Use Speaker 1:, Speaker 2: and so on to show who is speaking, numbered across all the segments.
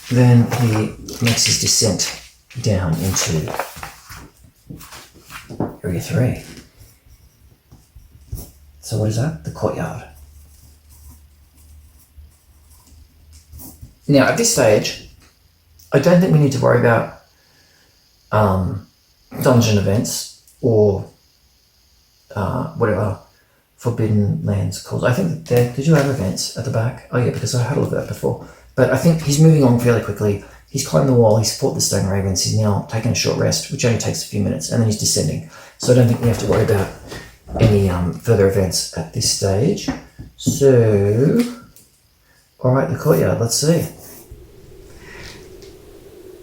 Speaker 1: then he makes his descent down into Area 3. So what is that? The Courtyard. Now, at this stage, I don't think we need to worry about dungeon events or whatever Forbidden Lands calls. I think that did you have events at the back? Oh yeah, because I had a look at that before. But I think he's moving on fairly quickly. He's climbed the wall, he's fought the stone ravens, he's now taken a short rest, which only takes a few minutes, and then he's descending. So I don't think we have to worry about any further events at this stage. So, alright, the Courtyard, let's see.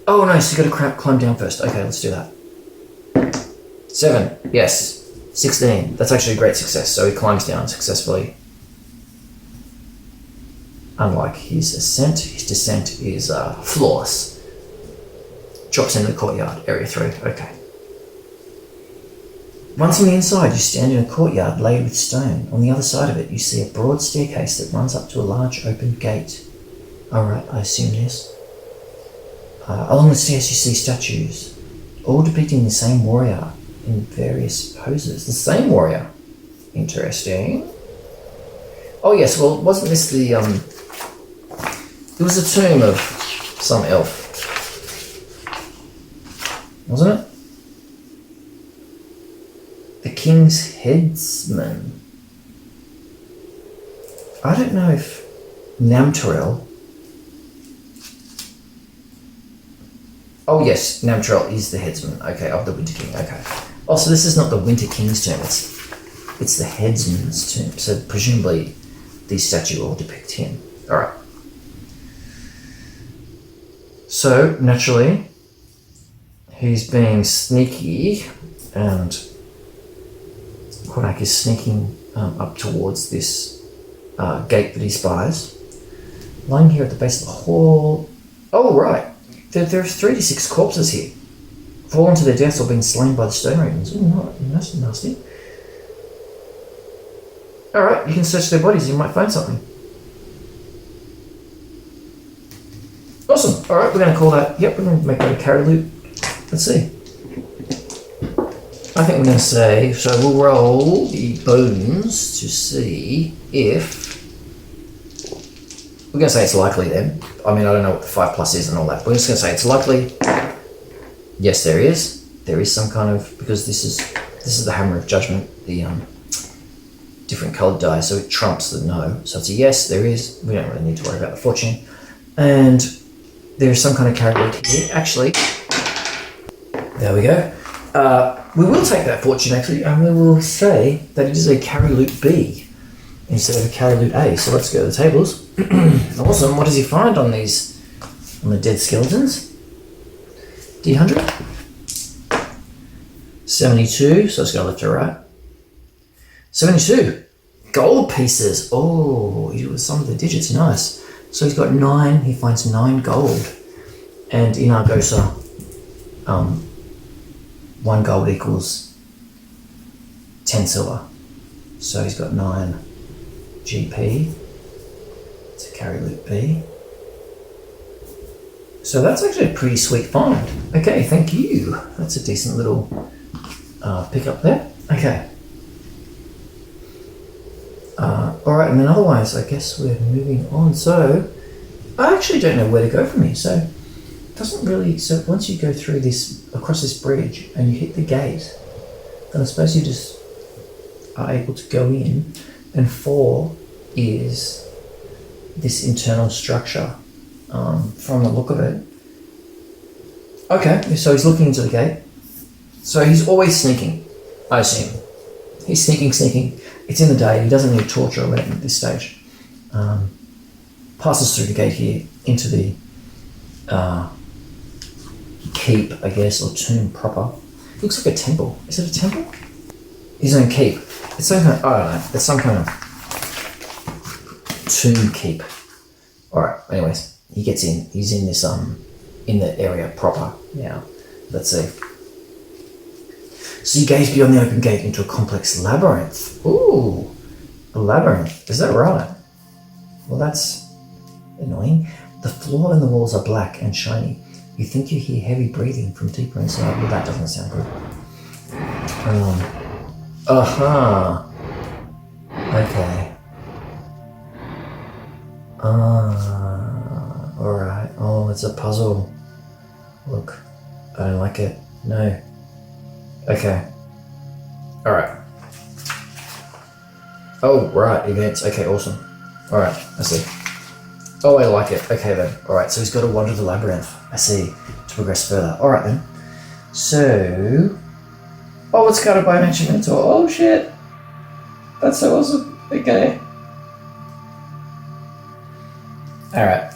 Speaker 1: Oh no, so you got to climb down first. Okay, let's do that. 7, yes. 16, that's actually a great success. So he climbs down successfully. Unlike his ascent, his descent is flawless. Drops into the Courtyard, Area 3, okay. Once on the inside, you stand in a courtyard laid with stone. On the other side of it, you see a broad staircase that runs up to a large open gate. Alright, I assume this. Along the stairs you see statues, all depicting the same warrior in various poses. The same warrior. Interesting. Oh yes, well, wasn't this the, it was a tomb of some elf. Wasn't it? The King's Headsman. I don't know if Namteral. Oh yes, Namteral is the headsman. Okay, of the Winter King. Okay. Oh, so this is not the Winter King's tomb. It's the headsman's tomb. So presumably, these statues all depict him. All right. So naturally, he's being sneaky, and Kornak is sneaking up towards this gate that he spies. Lying here at the base of the hall. Oh right. There are 3 to 6 corpses here, fallen to their deaths or been slain by the stone ravens. Ooh, no, that's nasty. Alright, you can search their bodies, you might find something. Awesome, alright, we're going to call that, yep, we're going to make that a carry loot. Let's see. I think we're going to say, so we'll roll the bones to see if, we're going to say it's likely then. I mean, I don't know what the 5+ is and all that. We're just going to say it's likely. Yes, there is. There is some kind of, because this is the Hammer of Judgment, the different coloured die, so it trumps the no. So it's a yes, there is. We don't really need to worry about the fortune. And there is some kind of carry loot here. Actually, there we go. We will take that fortune actually, and we will say that it is a carry loot B instead of a carry loot A. So let's go to the tables. Awesome. What does he find on these, on the dead skeletons? D100. 72. So let's go left to right. 72 gold pieces. Oh, he was some of the digits. Nice. So he's got 9. He finds 9 gold, and in Argosa, 1 gold equals 10 silver. So he's got 9 GP. It's a carry loot B. So that's actually a pretty sweet find. Okay, thank you. That's a decent little pickup there. Okay. Alright, and then otherwise, I guess we're moving on. So, I actually don't know where to go from here. So, it doesn't really, so once you go through this, across this bridge, and you hit the gate, then I suppose you just are able to go in, and 4 is this internal structure, from the look of it. Okay, so he's looking into the gate. So he's always sneaking, I assume. He's sneaking. It's in the day, he doesn't need torch or anything at this stage. Passes through the gate here into the keep, I guess, or tomb proper. Looks like a temple. Is it a temple? His own keep. It's some kind of, I don't know, it's some kind of tomb keep. Alright, anyways, he gets in. He's in this, in the area proper now. Let's see. So you gaze beyond the open gate into a complex labyrinth. Ooh, a labyrinth. Is that right? Well, that's annoying. The floor and the walls are black and shiny. You think you hear heavy breathing from deeper inside. Well, that doesn't sound good. Okay. Alright. Oh, it's a puzzle. Look, I don't like it. No. Okay. Alright. Oh, right, events. Okay, awesome. Alright, I see. Oh, I like it. Okay then. Alright, so he's got to wander the labyrinth. I see. To progress further. Alright then. So... Oh, it's guarded by an ancient minotaur. Oh shit! That's so awesome. Okay. Alright.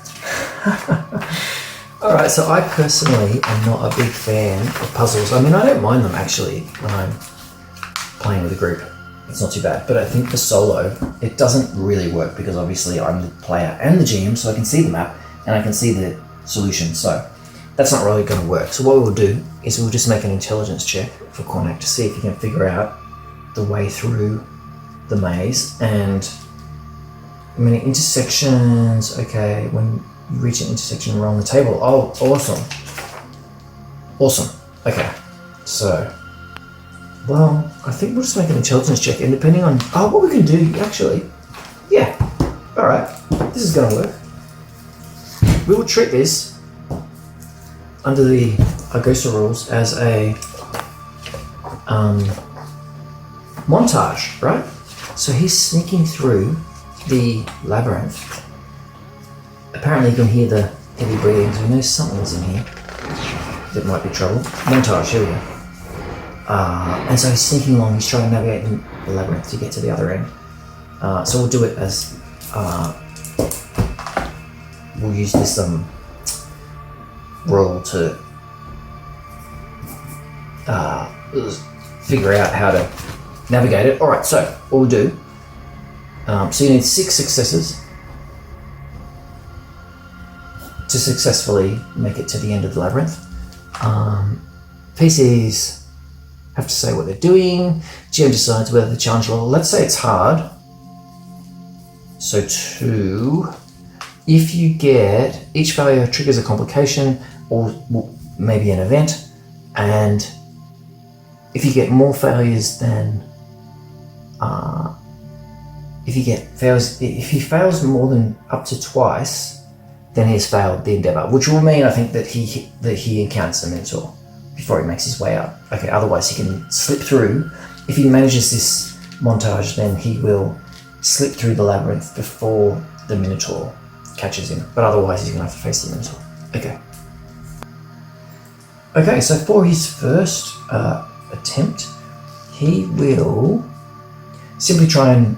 Speaker 1: Alright, so I personally am not a big fan of puzzles. I mean, I don't mind them actually when I'm playing with a group. It's not too bad. But I think for solo, it doesn't really work because obviously I'm the player and the GM, so I can see the map and I can see the solution. So that's not really going to work. So what we'll do is we'll just make an intelligence check for Kornak to see if he can figure out the way through the maze. And I mean, intersections, okay, when you reach an intersection, roll on the table. Oh, awesome. Awesome. Okay, so, well, I think we'll just make an intelligence check, and depending on, what we can do, actually, yeah, alright, this is gonna work. We will treat this under the Argosa rules as a montage, right? So he's sneaking through the labyrinth. Apparently you can hear the heavy breathing, so we know something's in here that might be trouble. Montage, here we go. And so he's sneaking along, he's trying to navigate the labyrinth to get to the other end. So we'll do it as, we'll use this roll to figure out how to navigate it. Alright, so what we'll do, so you need 6 successes to successfully make it to the end of the labyrinth. PCs have to say what they're doing. GM decides whether the challenge level, let's say it's hard. So 2. If you get, each failure triggers a complication or maybe an event, and if you get more failures than, if he fails more than up to twice, then he has failed the endeavor, which will mean, I think, that he encounters a minotaur before he makes his way out. Okay, otherwise he can slip through. If he manages this montage, then he will slip through the labyrinth before the minotaur catches him, but otherwise he's gonna have to face the minotaur. Okay. Okay, so for his first attempt, he will simply try and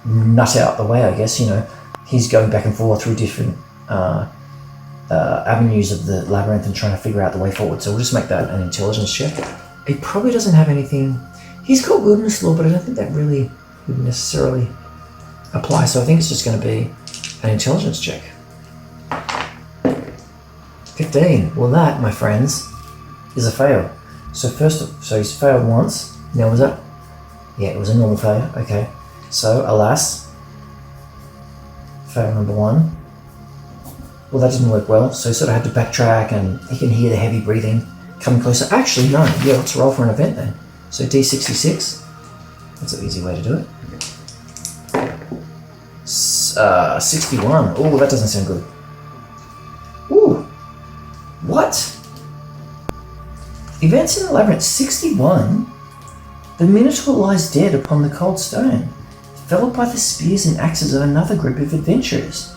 Speaker 1: nut out the way, I guess. You know, he's going back and forth through different avenues of the labyrinth and trying to figure out the way forward. So we'll just make that an intelligence check. He probably doesn't have anything. He's got wilderness law, but I don't think that really would necessarily apply. So I think it's just going to be an intelligence check. 15. Well, that, my friends, is a fail. So so he's failed once. Now was that? Yeah, it was a normal failure. Okay. So alas, fail number 1. Well, that didn't work well. So he sort of had to backtrack, and he can hear the heavy breathing coming closer. Actually, no. Yeah, let's roll for an event then. So D66. That's an easy way to do it. 61. Oh, that doesn't sound good. Ooh. What? Events in the labyrinth. 61. The minotaur lies dead upon the cold stone, felled by the spears and axes of another group of adventurers.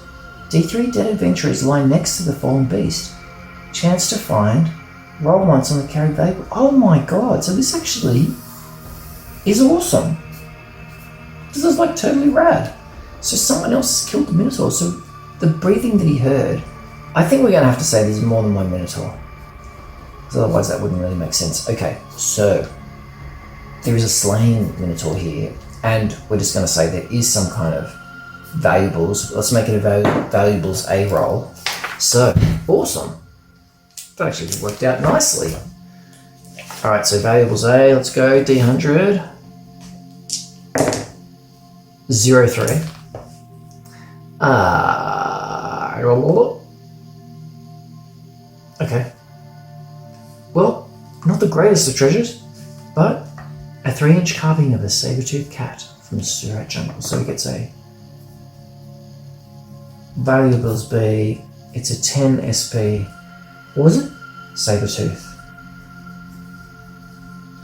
Speaker 1: D3 dead adventurers lie next to the fallen beast. Chance to find. Roll once on the carried vapor. Oh my god, so this actually is awesome. This is like totally rad. So someone else killed the minotaur, so the breathing that he heard, I think we're going to have to say there's more than one minotaur. Because otherwise that wouldn't really make sense. Okay, so there is a slain minotaur here, and we're just going to say there is some kind of valuables. Let's make it a valuables A roll. So, awesome. That actually worked out nicely. Alright, so valuables A, let's go, D100. 03. Okay. Well, not the greatest of treasures, but a 3-inch carving of a saber-toothed cat from Surat Jungle. So he gets a valuables B. It's a 10 SP. What was it? Saber-tooth.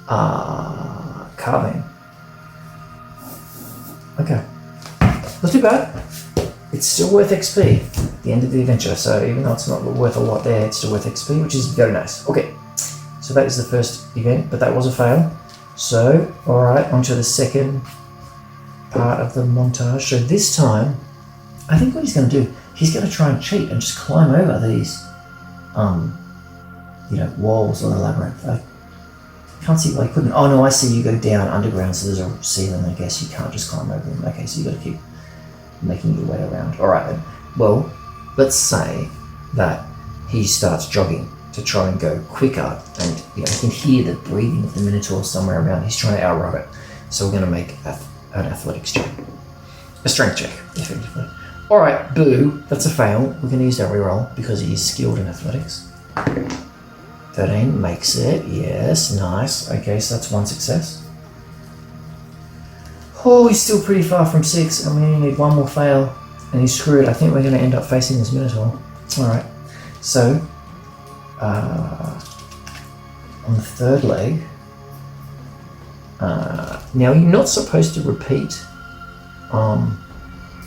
Speaker 1: Carving. Okay. Not too bad. It's still worth XP at the end of the adventure, so even though it's not worth a lot there, it's still worth XP, which is very nice. Okay, so that is the first event, but that was a fail. So, alright, on to the second part of the montage. So this time, I think what he's going to do, he's going to try and cheat and just climb over these, walls on the labyrinth. I can't see why he couldn't. Oh no, I see you go down underground, so there's a ceiling, I guess. You can't just climb over them. Okay, so you got to keep making your way around. Alright then. Well, let's say that he starts jogging to try and go quicker, and you can hear the breathing of the minotaur somewhere around. He's trying to outrun it. So we're going to make an athletics check. A strength check, effectively. Alright, boo. That's a fail. We're going to use that reroll because he is skilled in athletics. 13 makes it. Yes, nice. Okay, so that's 1 success. Oh, he's still pretty far from 6, and we only need 1 more fail, and he's screwed. I think we're going to end up facing this minotaur. Alright, so, on the third leg, now you're not supposed to repeat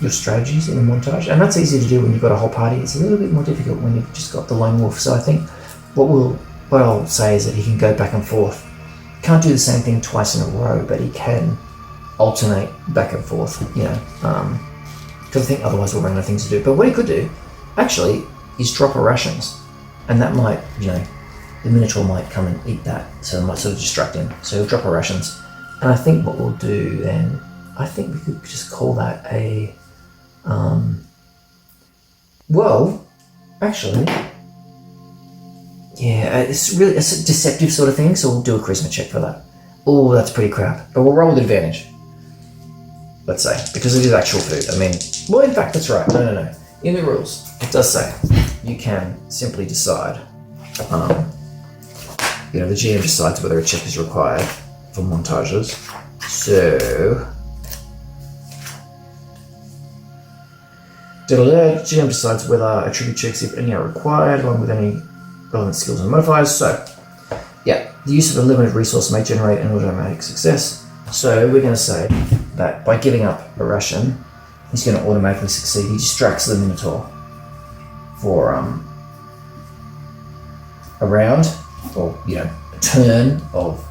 Speaker 1: your strategies in the montage, and that's easy to do when you've got a whole party. It's a little bit more difficult when you've just got the lone wolf. So I think what I'll say is that he can go back and forth. Can't do the same thing twice in a row, but he can alternate back and forth, because I think otherwise we'll run out of things to do. But what he could do, actually, is drop a rations, and that might, the minotaur might come and eat that, so it might sort of distract him. So he'll drop a rations, and I think what we'll do then, I think we could just call that a, well, actually, yeah, it's a deceptive sort of thing, so we'll do a charisma check for that. Oh, that's pretty crap, but we'll roll with advantage. Let's say, because it is actual food. I mean, well, in fact, that's right. No. In the rules, it does say you can simply decide, the GM decides whether a check is required for montages. So, GM decides whether attribute checks, if any, are required, along with any relevant skills and modifiers. So, yeah, the use of a limited resource may generate an automatic success. So we're going to say that by giving up a ration, he's going to automatically succeed. He distracts the minotaur for a round, or a turn of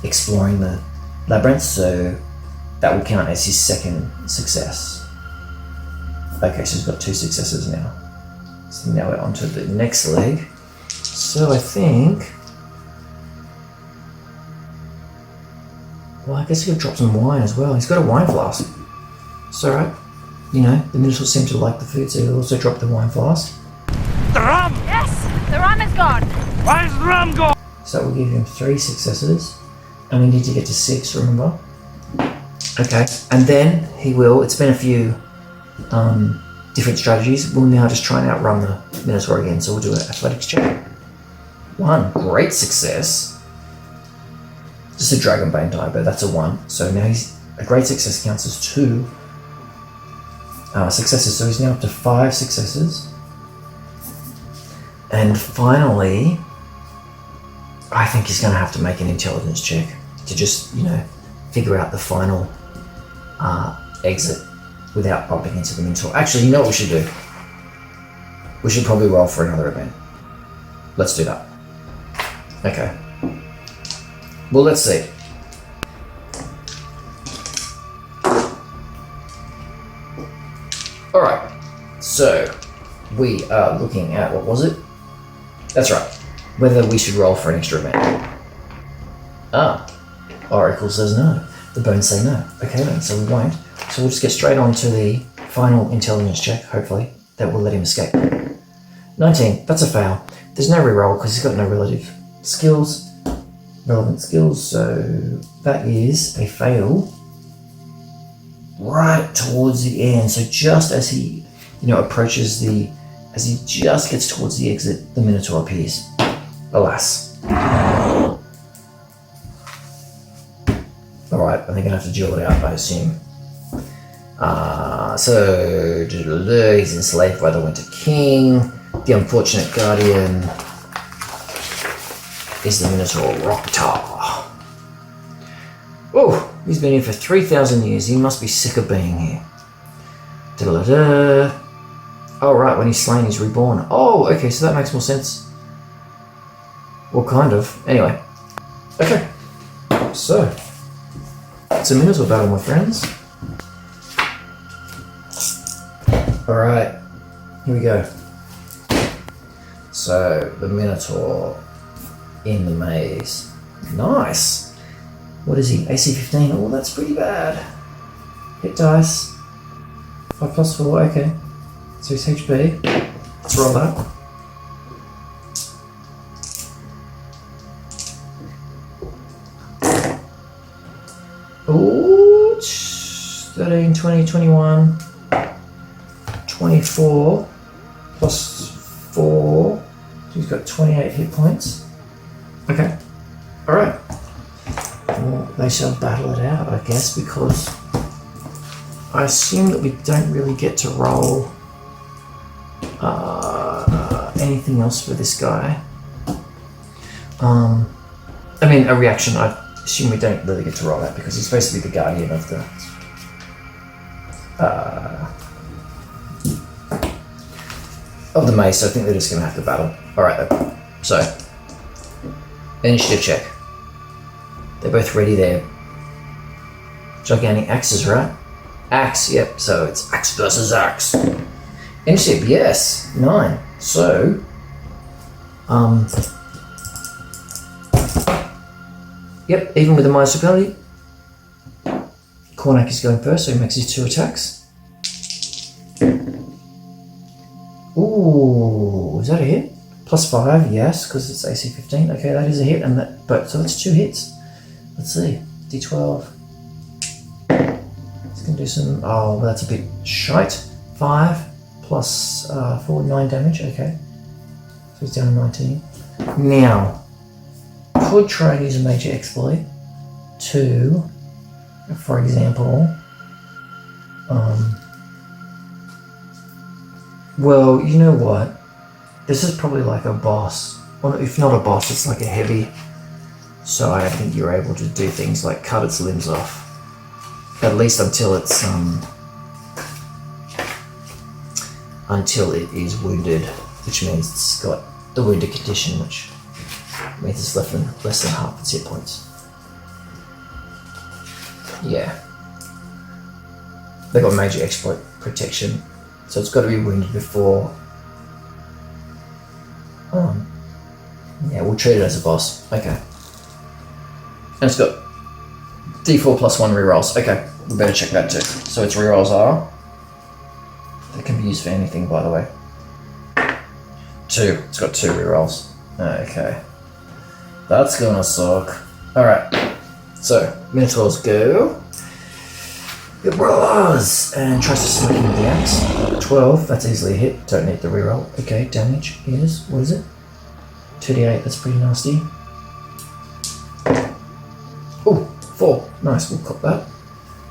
Speaker 1: exploring the labyrinth. So that will count as his second success. Okay, so he's got 2 successes now. So now we're on to the next leg. So I think, well, I guess he could drop some wine as well. He's got a wine flask. It's alright. The minotaur seem to like the food, so he'll also drop the wine flask.
Speaker 2: The rum!
Speaker 3: Yes, the rum is gone.
Speaker 2: Where's the rum gone?
Speaker 1: So that will give him 3 successes, and we need to get to 6, remember? Okay, and then he will, it's been a few different strategies. We'll now just try and outrun the minotaur again, so we'll do an athletics check. 1, great success. Just a dragonbane die, but that's a 1. So now a great success counts as 2 successes. So he's now up to 5 successes. And finally, I think he's going to have to make an intelligence check to just, figure out the final exit without bumping into the minotaur. Actually, you know what we should do? We should probably roll for another event. Let's do that. Okay. Well, let's see. Alright, so we are looking at, what was it? That's right, whether we should roll for an extra event. Oracle says no. The bones say no. Okay then, so we won't. So we'll just get straight on to the final intelligence check, hopefully, that will let him escape. 19, that's a fail. There's no reroll because he's got no relevant skills, so that is a fail right towards the end. So just as he, approaches the As he just gets towards the exit, the minotaur appears. Alas. Alright, I think I have to duel it out, I assume. So he's enslaved by the Winter King. The unfortunate guardian is the Minotaur Roctar. Oh, he's been here for 3,000 years. He must be sick of being here. Da-da-da. Oh, right, when he's slain, he's reborn. Oh, okay, so that makes more sense. Well, kind of. Anyway. Okay. So, it's a Minotaur battle, my friends. Alright, here we go. So, the Minotaur in the maze. Nice! What is he? AC 15? Oh, that's pretty bad. Hit dice. 5+4, okay. So he's HP. Let's roll that. Ooh, 13, 20, 21. 24 plus 4, so he's got 28 hit points. Okay, alright. Well, they shall battle it out, I guess, because I assume that we don't really get to roll anything else for this guy. I mean, a reaction, I assume we don't really get to roll that because he's supposed to be the guardian of the maze, so I think they're just going to have to battle. Alright then. So, initiative check. They're both ready there. Gigantic axes, right? Axe, yep. So it's axe versus axe. Initiative, yes. 9. So, yep, even with the minus penalty, Kornak is going first, so he makes his 2 attacks. Ooh, is that a hit? +5, yes, because it's AC 15. Okay, that is a hit, and that, but so it's 2 hits. Let's see, D12. It's gonna do some. Oh, well, that's a bit shite. 5 plus 4, 9 damage. Okay, so he's down to 19. Now, could try and use a major exploit to, for example, well, you know what? This is probably like a boss. Well, if not a boss, it's like a heavy. So I think you're able to do things like cut its limbs off. At least until it's until it is wounded, which means it's got the wounded condition, which means it's less than half its hit points. Yeah. They got major exploit protection. So it's got to be wounded before. Yeah, we'll treat it as a boss. Okay. And it's got D4 plus 1 rerolls. Okay, we better check that too. So its rerolls are. They can be used for anything, by the way. 2. It's got 2 rerolls. Okay. That's gonna suck. Alright. So, Minotaurs go. It rolls and tries to smack him with the axe. 12, that's easily a hit. Don't need the reroll. Okay, damage is, what is it? 2d8, that's pretty nasty. Oh, 4. Nice, we'll cop that.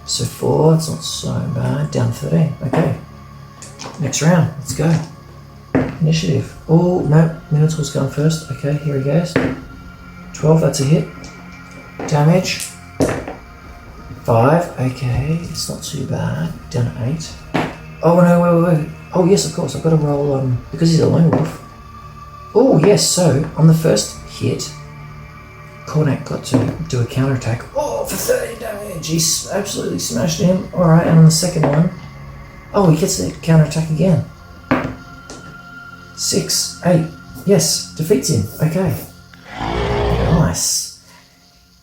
Speaker 1: So 4, it's not so bad. Down 13. Okay. Next round, let's go. Initiative. Oh, no, Minotaur's going first. Okay, here he goes. 12, that's a hit. Damage. 5, okay, it's not too bad. Down to 8. Oh no, wait. Oh yes, of course, I've got to roll, because he's a lone wolf. Oh yes, so, on the first hit, Kornak got to do a counterattack. Oh, for 30 damage, he absolutely smashed him. Alright, and on the second one, oh, he gets the counterattack again. 6, 8, yes, defeats him, okay. Nice.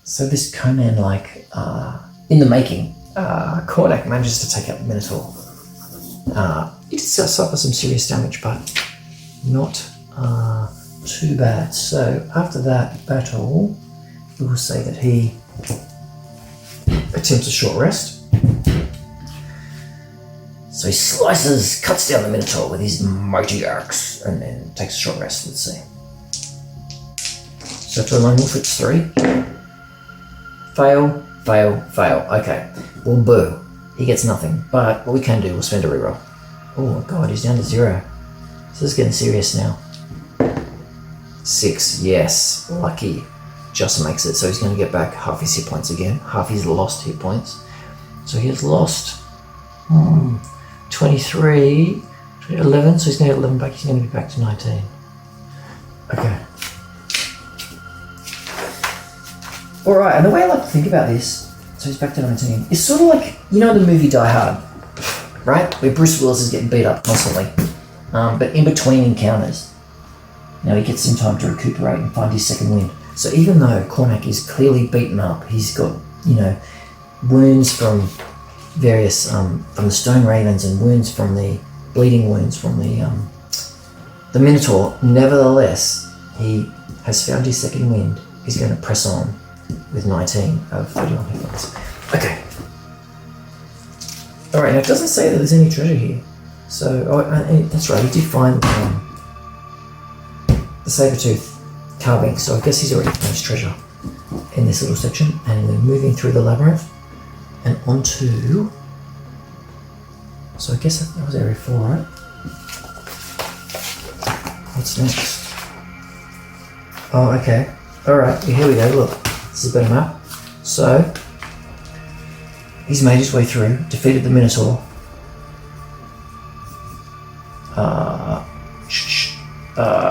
Speaker 1: So this Conan, like, in the making, Kornak manages to take out the Minotaur. He did suffer some serious damage, but not too bad. So after that battle, we will say that he attempts a short rest. So So he slices, cuts down the Minotaur with his mighty axe, and then takes a short rest. Let's see. So to a lone wolf, it's 3. Fail, fail, fail. Okay. Well, boo. He gets nothing. But what we can do, we'll spend a reroll. Oh god, he's down to 0. So this is getting serious now. 6, yes. Lucky. Just makes it. So he's going to get back half his hit points again. Half his lost hit points. So he has lost 23, 11. So he's going to get 11 back. He's going to be back to 19. Okay. Alright, and the way I like to think about this, so he's back to 19, it's sort of like, you know the movie Die Hard, right? Where Bruce Willis is getting beat up constantly. But in between encounters, he gets some time to recuperate and find his second wind. So even though Kornak is clearly beaten up, he's got, wounds from various, from the stone ravens and wounds from the bleeding wounds from the Minotaur. Nevertheless, he has found his second wind. He's going to press on with 19 of 31 hit points. Okay. Alright, now it doesn't say that there's any treasure here. So, that's right, he did find the saber-tooth carving, so I guess he's already found his treasure in this little section. And we're moving through the labyrinth and onto... So I guess that was area 4, right? What's next? Oh, okay. Alright, here we go, look. This is a better map. So, he's made his way through, defeated the Minotaur.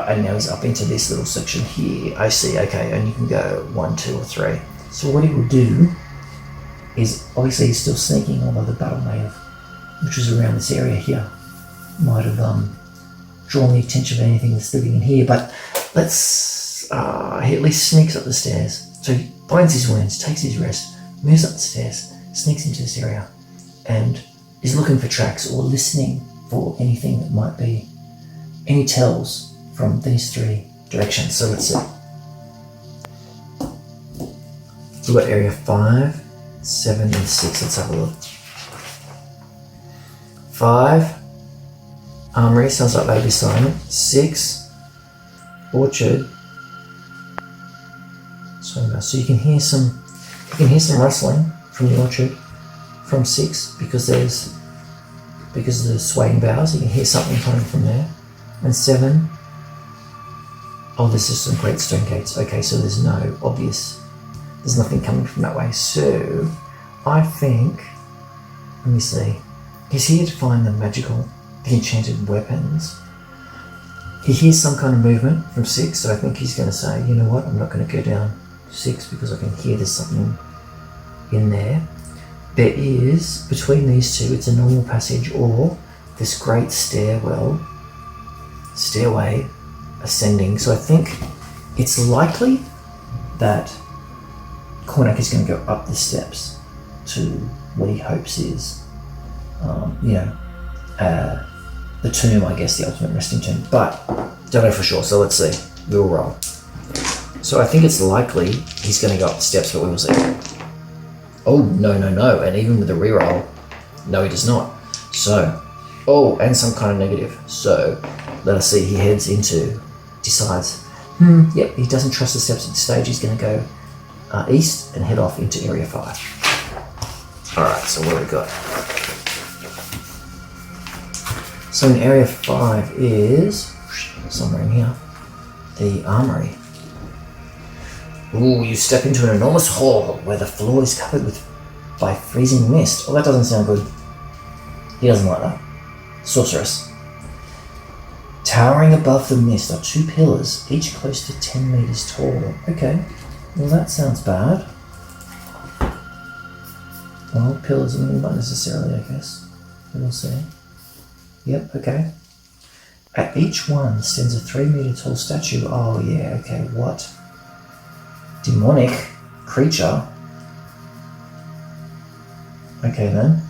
Speaker 1: And now he's up into this little section here. I see, okay, and you can go 1, 2, or 3. So what he will do is, obviously he's still sneaking, although the battle may have, which was around this area here, might have drawn the attention of anything that's living in here, but let's, he at least sneaks up the stairs. So he finds his wounds, takes his rest, moves up the stairs, sneaks into this area, and is looking for tracks or listening for anything that might be any tells from these 3 directions. So let's see. We've got area 5, 7, and 6. Let's have a look. 5, armory, sounds like that'll be silent. 6, orchard. So you can hear some rustling from the orchard from 6 because of the swaying boughs. You can hear something coming from there. And 7, oh, there's just some great stone gates. Okay, so there's nothing coming from that way. So I think, let me see. He's here to find the enchanted weapons. He hears some kind of movement from 6, so I think he's going to say, you know what, I'm not going to go down 6 because I can hear there's something in there. There is, between these 2, it's a normal passage or this great stairway ascending. So I think it's likely that Kornak is going to go up the steps to what he hopes is, the tomb, I guess, the ultimate resting tomb. But don't know for sure, so let's see. We'll roll. So I think it's likely he's going to go up the steps, but we will see. Oh, no. And even with the reroll, no, he does not. So, oh, and some kind of negative. So, let us see. He decides, yep, he doesn't trust the steps at this stage. He's going to go east and head off into area 5. Alright, so what have we got? So in area 5 is, somewhere in here, the armory. Ooh, you step into an enormous hall where the floor is covered by freezing mist. Oh, that doesn't sound good. He doesn't like that. Sorceress. Towering above the mist are 2 pillars, each close to 10 meters tall. Okay, well that sounds bad. Well, pillars, not necessarily, I guess. But we'll see. Yep, okay. At each one stands a 3-meter tall statue. Oh yeah, okay, what? Demonic creature? Okay then.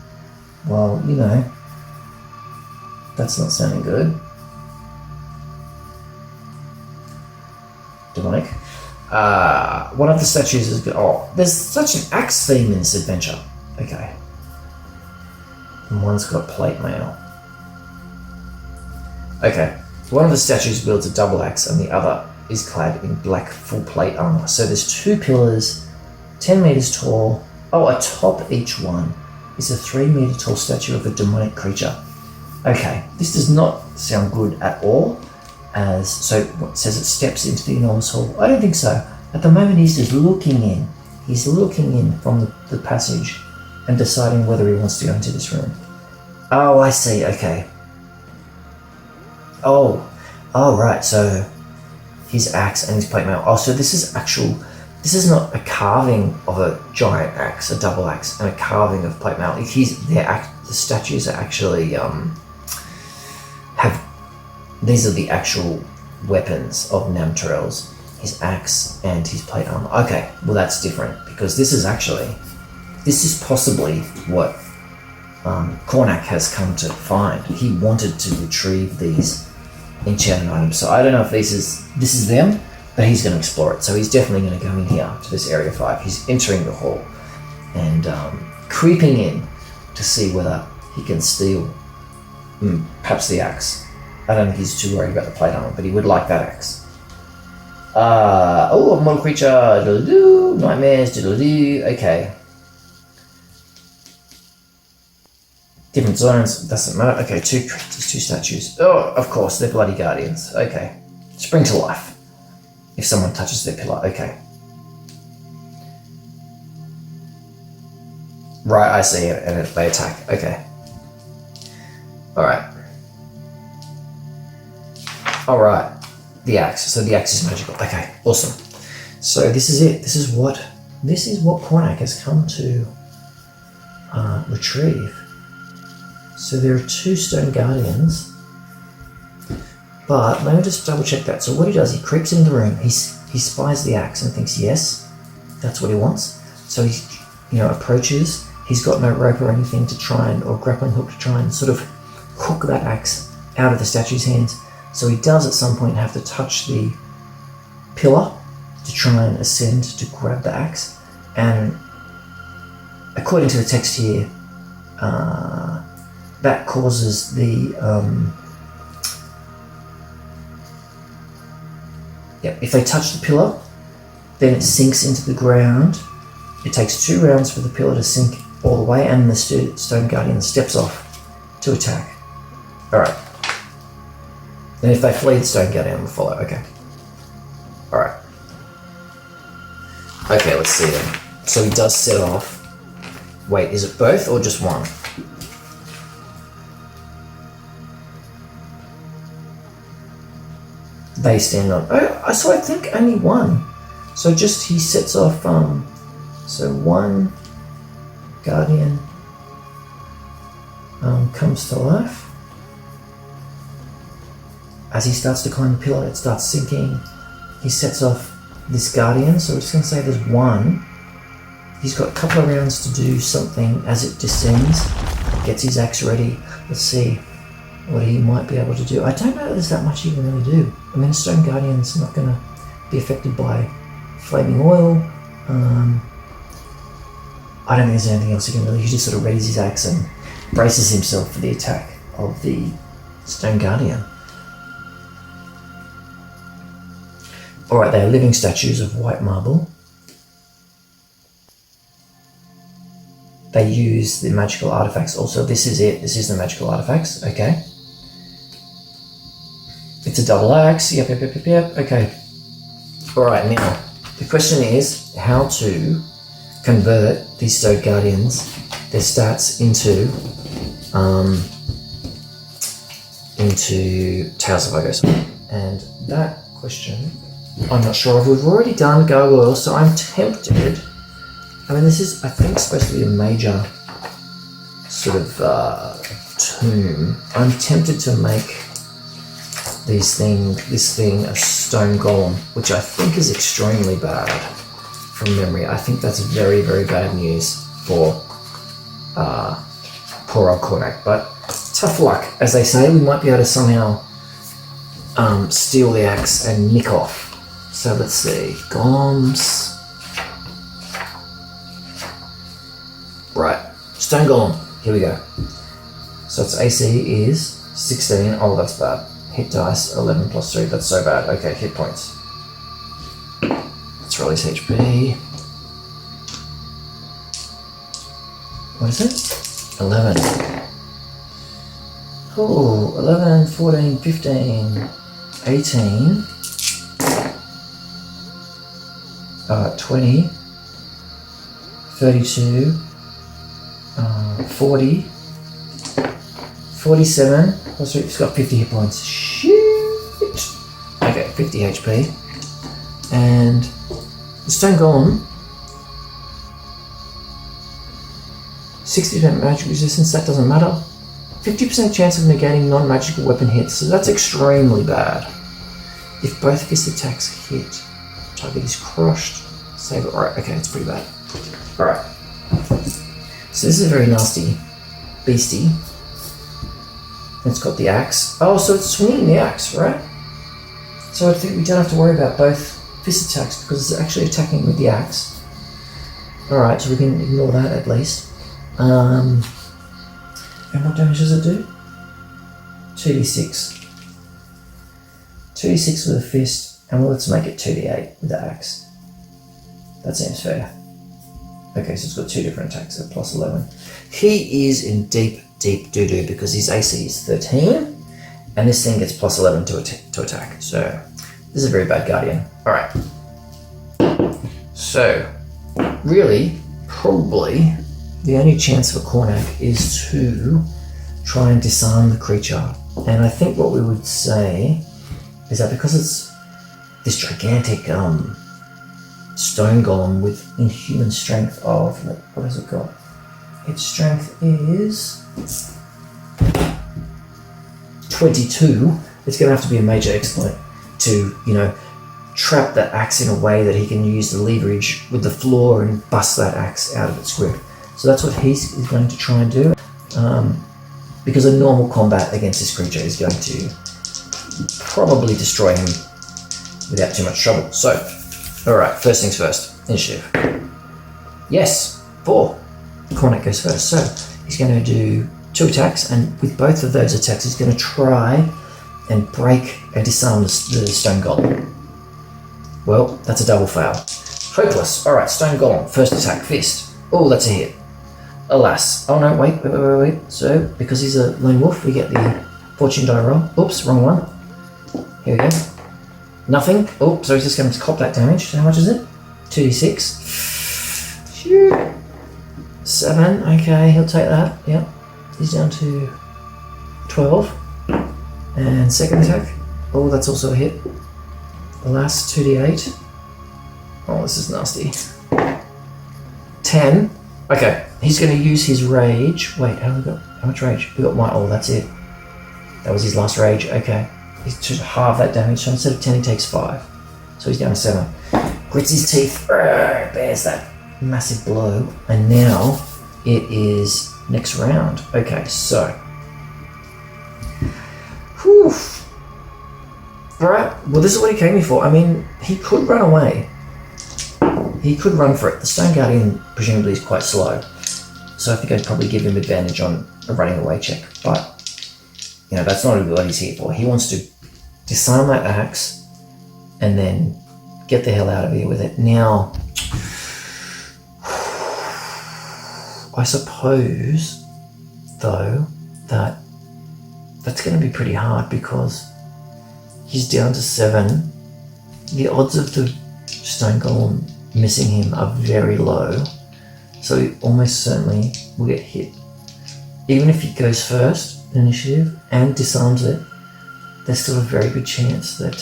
Speaker 1: Well, that's not sounding good. Demonic. One of the statues is good. Oh, there's such an axe theme in this adventure. Okay. and one's got plate mail. Okay, one of the statues wields a double axe and the other is clad in black full plate armor. So there's 2 pillars, 10 meters tall. Oh, atop each one is a 3 meter tall statue of a demonic creature. Okay, this does not sound good at all. So it says it steps into the enormous hall. I don't think so. At the moment he's just looking in. He's looking in from the passage and deciding whether he wants to go into this room. Oh, I see, okay. Oh, right, so his axe and his plate mail. Oh, so this is not a carving of a giant axe, a double axe, and a carving of plate mail. The statues are actually, these are the actual weapons of Namteral's, his axe and his plate armor. Okay, well that's different, because this is possibly what Kornak has come to find. He wanted to retrieve these enchanted items. So I don't know if this is them, but he's going to explore it. So he's definitely going to go in here to this area 5. He's entering the hall and creeping in to see whether he can steal perhaps the axe. I don't think he's too worried about the plate armor, but he would like that axe. A mortal creature, diddle-doo, nightmares, diddle-doo, okay. Different zones, doesn't matter. Okay, 2 creatures, 2 statues. Oh, of course, they're bloody guardians. Okay. Spring to life. If someone touches their pillar, okay. Right, I see it, and they attack, okay. Alright. Alright. The axe. So the axe is magical. Okay, awesome. So this is it. This is what Kornak has come to retrieve. So there are 2 stone guardians, but let me just double check that. So what he does, he creeps into the room, he spies the axe and thinks, yes, that's what he wants. So he approaches. He's got no rope or anything to try and, or grappling hook to try and sort of hook that axe out of the statue's hands. So he does at some point have to touch the pillar to try and ascend to grab the axe. And according to the text here, that causes the if they touch the pillar, then it sinks into the ground. It takes 2 rounds for the pillar to sink all the way, and the stone guardian steps off to attack. Alright. And if they flee, the stone guardian will follow. Okay. Alright. Okay, let's see then. So he does set off. Wait, is it both or just one? They stand on. Oh, so I think only one. So just he sets off. So one guardian comes to life. As he starts to climb the pillar, it starts sinking. He sets off this guardian. So we're just going to say there's one. He's got a couple of rounds to do something as it descends. Gets his axe ready. Let's see what he might be able to do. I don't know if there's that much he can really do. I mean, a stone guardian's not going to be affected by flaming oil. I don't think there's anything else he can really. He just sort of readies his axe and braces himself for the attack of the stone guardian. Alright, they are living statues of white marble. They use the magical artifacts also. This is it. This is the magical artifacts. Okay. It's a double axe. Yep. Okay. Alright, now, the question is how to convert these stone guardians, their stats, into Tales of Argosa. And that question, I'm not sure if we've already done gargoyle, so I'm tempted. I mean, this is, I think, supposed to be a major sort of tomb. I'm tempted to make this thing a stone golem, which I think is extremely bad from memory. I think that's very, very bad news for poor old Kornak. But tough luck, as they say. We might be able to somehow steal the axe and nick off. So let's see, golems. Right, stone golem, here we go. So its AC is 16. Oh, that's bad. Hit dice 11 plus 3. That's so bad. Okay, hit points. Let's release HP. What is it? 11. Oh, 11, 14, 15, 18, 20, 32, 40, 47. Plus 3, it's got 50 hit points. Shit! Okay, 50 HP. And the stone golem, 60% magic resistance, that doesn't matter. 50% chance of negating non-magical weapon hits, so that's extremely bad. If both fist attacks hit, target is crushed. Save it. Alright, okay, it's pretty bad. Alright. So this is a very nasty beastie. It's got the axe. Oh, so it's swinging the axe, right? So I think we don't have to worry about both fist attacks because it's actually attacking with the axe. Alright, so we can ignore that at least. And what damage does it do? 2d6. 2d6 with a fist, and well, let's make it 2d8 with the axe. That seems fair. Okay, so it's got two different attacks at plus 11. He is in deep doo-doo because his AC is 13, and this thing gets plus 11 to attack. So this is a very bad guardian. Alright. So, really, probably, the only chance for Kornak is to try and disarm the creature. And I think what we would say is that because it's this gigantic stone golem with inhuman strength of, what has it got? Its strength is 22. It's going to have to be a major exploit to, trap that axe in a way that he can use the leverage with the floor and bust that axe out of its grip. So that's what he's going to try and do. Because a normal combat against this creature is going to probably destroy him without too much trouble. So, alright, first things first. Initiative. Yes, 4. Kornak goes first. So, he's going to do 2 attacks, and with both of those attacks, he's going to try and break and disarm the stone golem. Well, that's a double fail. Hopeless. Alright, stone golem. First attack, fist. Oh, that's a hit. Alas. Oh no, wait. So, because he's a lone wolf, we get the fortune die roll. Oops, wrong one. Here we go. Nothing. Oh, so he's just going to cop that damage. How much is it? 2d6. Shoot. 7. Okay, he'll take that. Yep. He's down to 12. And second attack. Oh, that's also a hit. The last 2d8. Oh, this is nasty. 10. Okay, he's going to use his rage. Wait, how much rage? We got one. Oh, that's it. That was his last rage. Okay. He's to halve that damage. So instead of 10, he takes 5. So he's down to 7. Grits his teeth. Bears that massive blow. And now it is next round. Okay, so. Whew. Alright, well, this is what he came here for. I mean, he could run away. He could run for it. The Stone Guardian presumably is quite slow, so I think I'd probably give him advantage on a running away check, but that's not what he's here for. He wants to disarm that axe and then get the hell out of here with it. Now, I suppose, though, that that's going to be pretty hard because he's down to 7. The odds of the Stone Golem missing him are very low, so he almost certainly will get hit. Even if he goes first in initiative and disarms it, there's still a very good chance that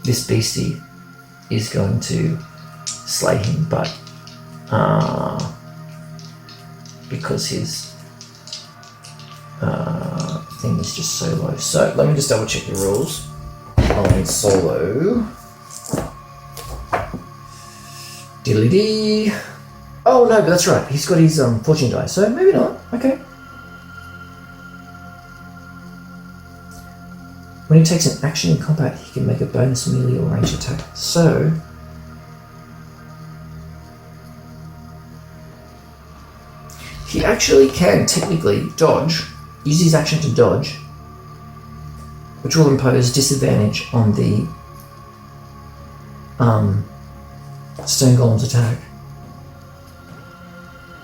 Speaker 1: this beastie is going to slay him, but because his thing is just so low. So let me just double check the rules on solo. Diddly-dee. Oh no, but that's right. He's got his fortune die, so maybe not. Okay. When he takes an action in combat, he can make a bonus melee or range attack. So he actually can technically dodge, use his action to dodge, which will impose disadvantage on the stone golem's attack,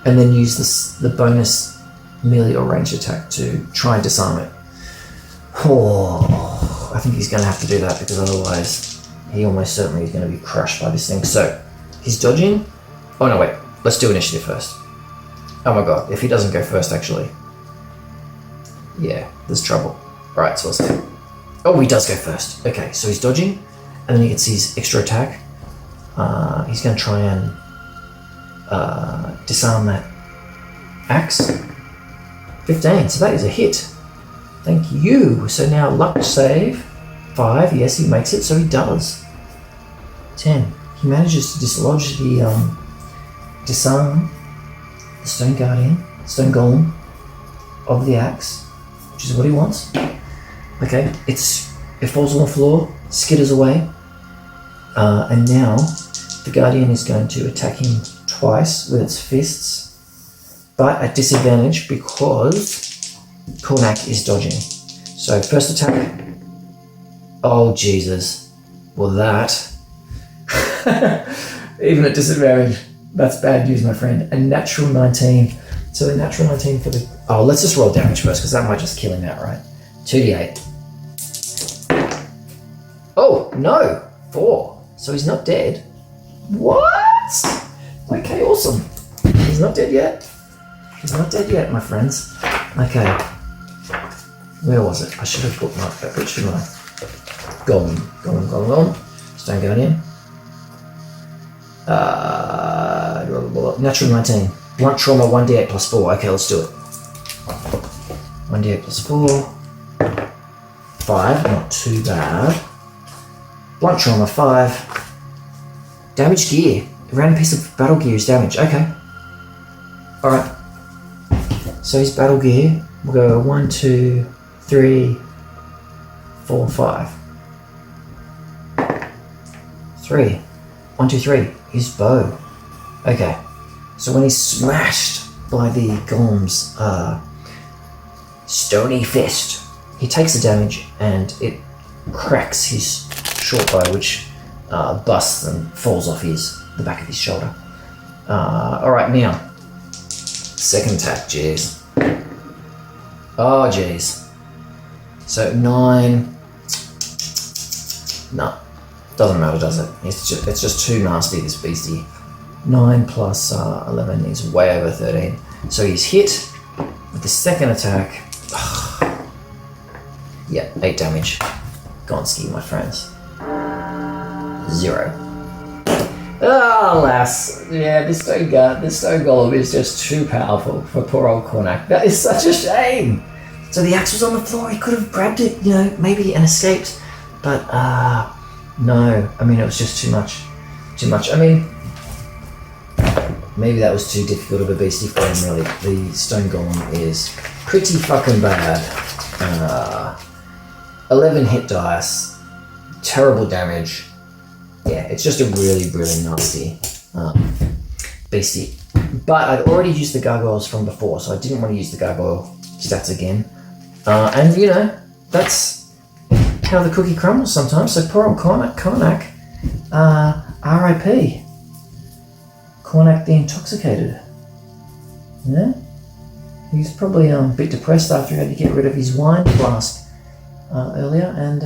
Speaker 1: and then use the bonus melee or ranged attack to try and disarm it. Oh, I think he's going to have to do that because otherwise he almost certainly is going to be crushed by this thing. So he's dodging. Oh no, wait. Let's do initiative first. Oh my god, if he doesn't go first, actually, yeah, there's trouble. All right, so let's do. Oh, he does go first. Okay, so he's dodging, and then he gets his extra attack. He's going to try and disarm that axe. 15, so that is a hit. Thank you. So now luck save. 5, yes, he makes it, so he does. 10. He manages to dislodge the disarm the stone golem of the axe, which is what he wants. Okay, it falls on the floor, skitters away, and now the guardian is going to attack him twice with its fists, but at disadvantage because Kornak is dodging. So first attack. Oh Jesus! Well, that even at disadvantage, that's bad news, my friend. A natural 19. So the natural 19 for the. Oh, let's just roll damage first because that might just kill him outright. 2d8. Oh no, 4. So he's not dead. What? Okay, awesome. He's not dead yet. He's not dead yet, my friends. Okay. Where was it? I should have bookmarked that, shouldn't I? Golem. Stone Guardian. Natural 19. Blunt trauma 1d8 plus 4. Okay, let's do it. 1d8 plus 4. 5, not too bad. Blunt trauma 5. Damaged gear. A random piece of battle gear is damaged. Okay. Alright. So his battle gear will go 1, 2, 3, 4, 5. 3. 1, 2, 3. His bow. Okay. So when he's smashed by the golem's stony fist, he takes the damage and it cracks his short bow, which busts and falls off the back of his shoulder. Alright, now. Second attack, jeez. Oh, jeez. So 9. No. Doesn't matter, does it? It's just too nasty, this beastie. 9 plus 11 is way over 13. So he's hit with the second attack. Yeah, 8 damage. Gonski, my friends. 0. Oh, alas. Yeah, this stone golem is just too powerful for poor old Kornak. That is such a shame. So the axe was on the floor. He could have grabbed it, maybe and escaped. But, no. I mean, it was just too much. I mean, maybe that was too difficult of a beastie for him, really. The stone golem is pretty fucking bad. 11 hit dice. Terrible damage. Yeah, it's just a really, really nasty beastie. But I'd already used the gargoyles from before, so I didn't want to use the gargoyle stats again. And, that's how the cookie crumbles sometimes. So poor old Kornak, R.I.P. Kornak the Intoxicated. Yeah? He's probably a bit depressed after he had to get rid of his wine flask earlier, and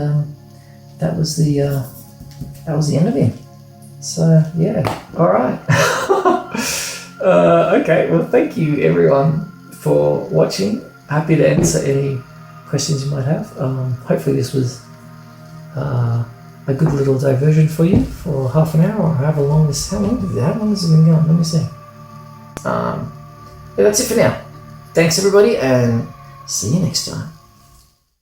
Speaker 1: that was the end of him. So yeah, all right. Okay, well, thank you everyone for watching. Happy to answer any questions you might have. Hopefully this was a good little diversion for you for half an hour or however long this. How long has it been going? Let me see. Yeah, that's it for now. Thanks everybody, and see you next time.